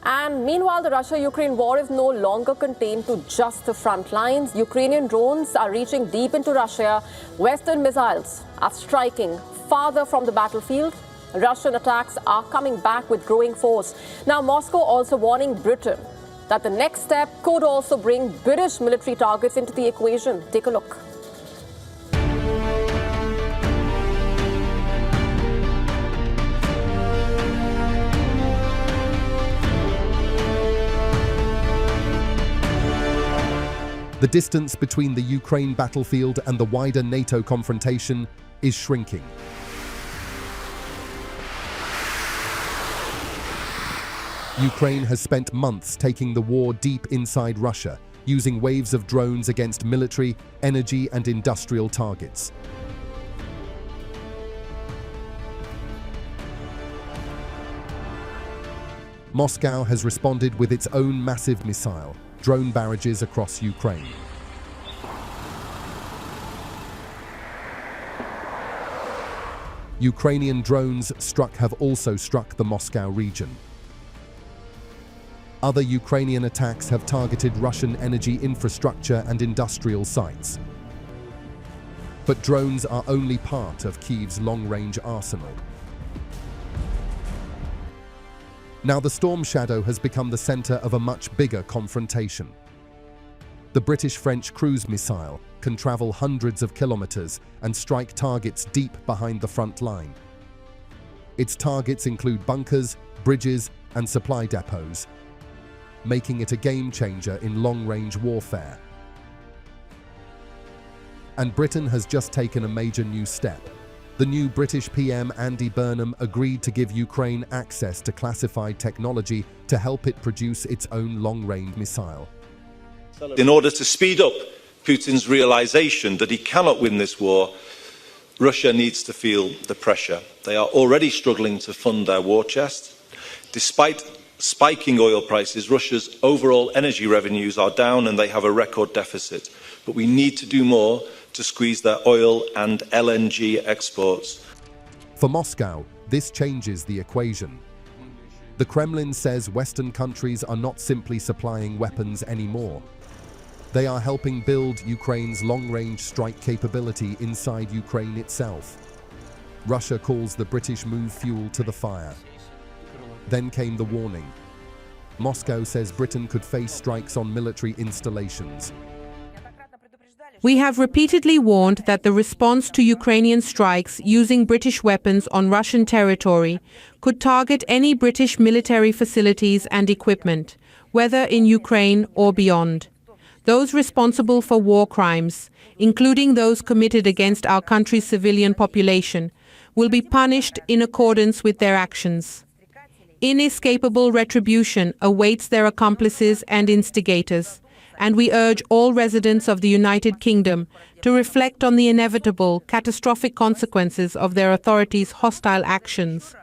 And meanwhile, the Russia-Ukraine war is no longer contained to just the front lines. Ukrainian drones are reaching deep into Russia. Western missiles are striking farther from the battlefield. Russian attacks are coming back with growing force. Now, Moscow also warning Britain that the next step could also bring British military targets into the equation. Take a look. The distance between the Ukraine battlefield and the wider NATO confrontation is shrinking. Ukraine has spent months taking the war deep inside Russia, using waves of drones against military, energy, and industrial targets. Moscow has responded with its own massive missile drone barrages across Ukraine. Ukrainian drones have also struck the Moscow region. Other Ukrainian attacks have targeted Russian energy infrastructure and industrial sites. But drones are only part of Kyiv's long-range arsenal. Now the storm shadow has become the center of a much bigger confrontation. The British-French cruise missile can travel hundreds of kilometers and strike targets deep behind the front line. Its targets include bunkers, bridges, and supply depots, making it a game-changer in long-range warfare. And Britain has just taken a major new step. The new British PM Andy Burnham agreed to give Ukraine access to classified technology to help it produce its own long-range missile. In order to speed up Putin's realization that he cannot win this war, Russia needs to feel the pressure. They are already struggling to fund their war chest. Despite spiking oil prices, Russia's overall energy revenues are down and they have a record deficit. But we need to do more to squeeze their oil and LNG exports. For Moscow, this changes the equation. The Kremlin says Western countries are not simply supplying weapons anymore. They are helping build Ukraine's long-range strike capability inside Ukraine itself. Russia calls the British move fuel to the fire. Then came the warning. Moscow says Britain could face strikes on military installations. We have repeatedly warned that the response to Ukrainian strikes using British weapons on Russian territory could target any British military facilities and equipment, whether in Ukraine or beyond. Those responsible for war crimes, including those committed against our country's civilian population, will be punished in accordance with their actions. Inescapable retribution awaits their accomplices and instigators, and we urge all residents of the United Kingdom to reflect on the inevitable, catastrophic consequences of their authorities' hostile actions.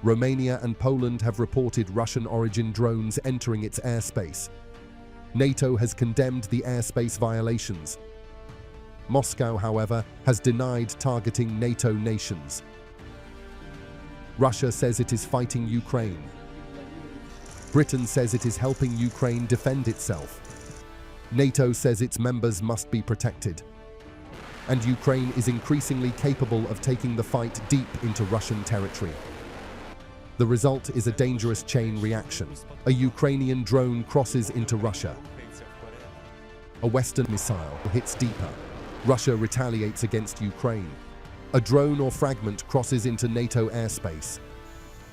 Romania and Poland have reported Russian-origin drones entering its airspace. NATO has condemned the airspace violations. Moscow, however, has denied targeting NATO nations. Russia says it is fighting Ukraine. Britain says it is helping Ukraine defend itself. NATO says its members must be protected. And Ukraine is increasingly capable of taking the fight deep into Russian territory. The result is a dangerous chain reaction. A Ukrainian drone crosses into Russia. A Western missile hits deeper. Russia retaliates against Ukraine. A drone or fragment crosses into NATO airspace.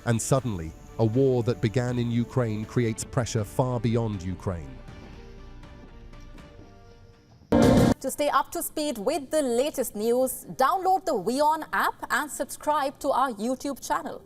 And suddenly, a war that began in Ukraine creates pressure far beyond Ukraine. To stay up to speed with the latest news, download the WION app and subscribe to our YouTube channel.